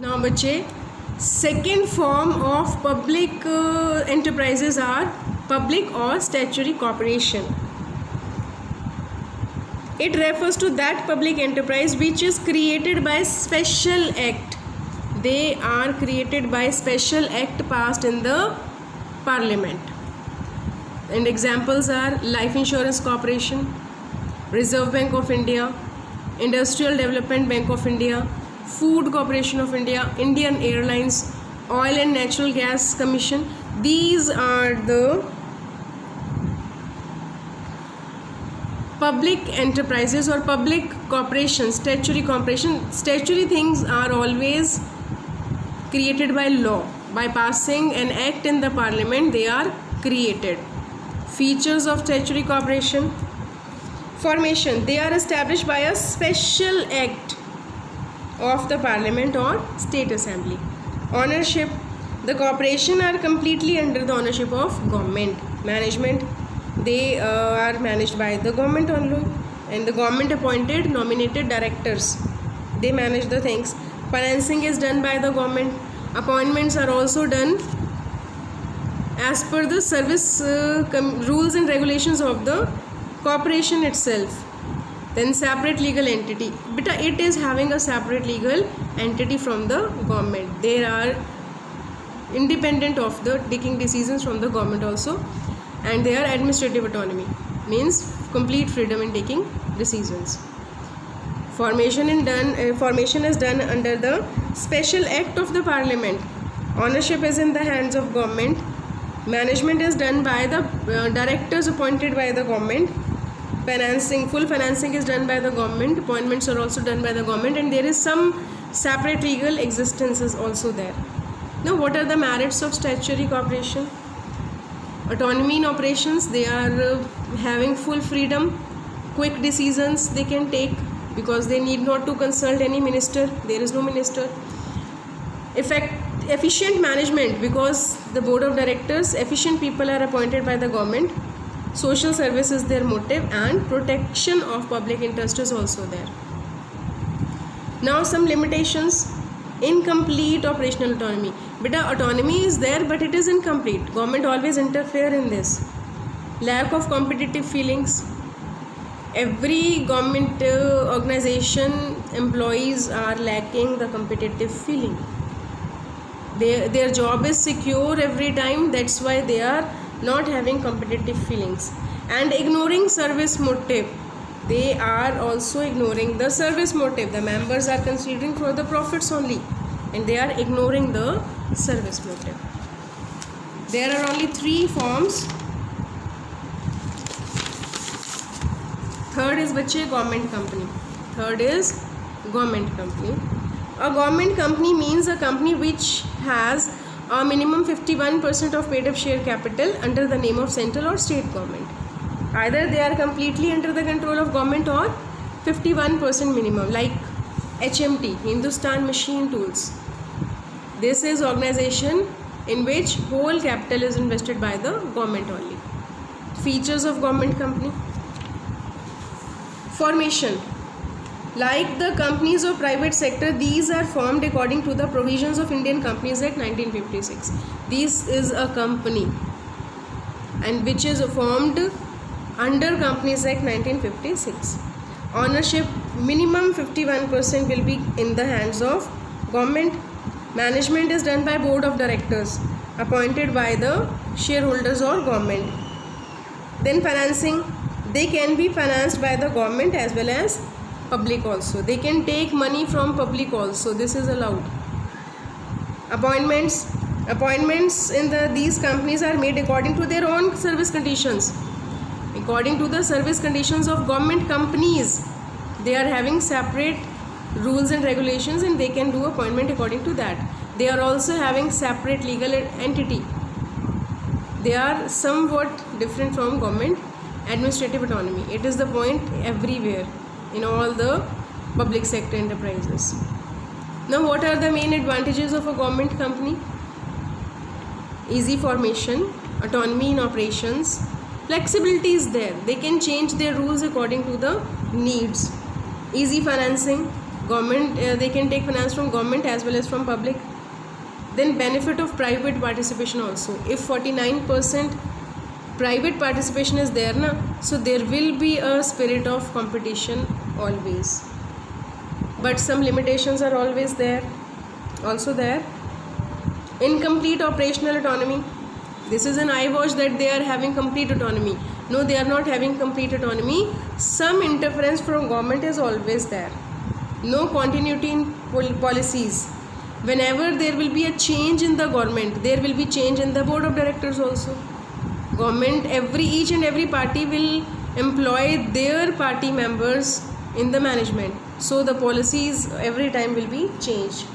Now बच्चे, second form of public enterprises are public or statutory corporation. It refers to that public enterprise which is created by special act. They are created by special act passed in the parliament. And examples are Life Insurance Corporation, Reserve Bank of India, Industrial Development Bank of India, Food Corporation of India, Indian Airlines, Oil and Natural Gas Commission. These are the public enterprises or public corporations, statutory corporation. Statutory things are always created by law. By passing an act in the parliament, they are created. Features of statutory corporation. Formation. They are established by a special act of the parliament or state assembly. Ownership. The corporation are completely under the ownership of government. Management. They are managed by the government only, and the government appointed nominated directors. They manage the things. Financing is done by the government. Appointments are also done as per the service rules and regulations of the corporation itself. Then separate legal entity. Beta, it is having a separate legal entity from the government. They are independent of the taking decisions from the government also, and they are administrative autonomy, means complete freedom in taking decisions. Formation is done under the special act of the parliament. Ownership is in the hands of government. Management is done by the directors appointed by the government. Full financing is done by the government. Appointments are also done by the government, and there is some separate legal existence is also there. Now, what are the merits of statutory corporation? Autonomy in operations. They are having full freedom, quick decisions they can take because they need not to consult any minister. There is no minister. Efficient management, because the board of directors, efficient people are appointed by the government. Social service is their motive, and protection of public interest is also there. Now some limitations. Incomplete operational autonomy. Beta, autonomy is there, but it is incomplete. Government always interfere in this. Lack of competitive feelings. Every government organization employees are lacking the competitive feeling. Their job is secure every time. That's why they are not having competitive feelings. And ignoring service motive. They are also ignoring the service motive. The members are considering for the profits only, and they are ignoring the service motive. There are only 3 forms. Third is government company. Third is government company. A government company means a company which has a minimum 51% of paid up share capital under the name of central or state government. Either they are completely under the control of government or 51% minimum, like HMT, Hindustan Machine Tools. This is organization in which whole capital is invested by the government only. Features of government company. Formation. Like the companies of private sector, these are formed according to the provisions of Indian Companies Act 1956. This is a company and which is formed under Companies Act 1956. Ownership, minimum 51% will be in the hands of government. Management is done by board of directors appointed by the shareholders or government. Then financing, they can be financed by the government as well as public also. They can take money from public also. This is allowed. Appointments in these companies are made according to their own service conditions. According to the service conditions of government companies, they are having separate rules and regulations, and they can do appointment according to that. They are also having separate legal entity. They are somewhat different from government. Administrative autonomy. It is the point everywhere in all the public sector enterprises. Now, what are the main advantages of a government company? Easy formation, autonomy in operations, flexibility is there. They can change their rules according to the needs. Easy financing. government, they can take finance from government as well as from public. Then benefit of private participation also. If 49% private participation is there na, so there will be a spirit of competition always, but some limitations are always there, also there. Incomplete operational autonomy. This is an eyewash that they are having complete autonomy. No, they are not having complete autonomy. Some interference from government is always there. No continuity in policies. Whenever there will be a change in the government, there will be change in the board of directors also. Government, each and every party will employ their party members in the management, so the policies every time will be changed.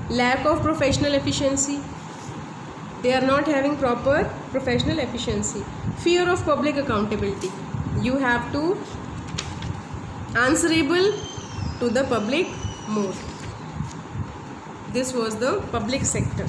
Lack of professional efficiency. They are not having proper professional efficiency. Fear of public accountability. You have to answerable to the public more. This was the public sector.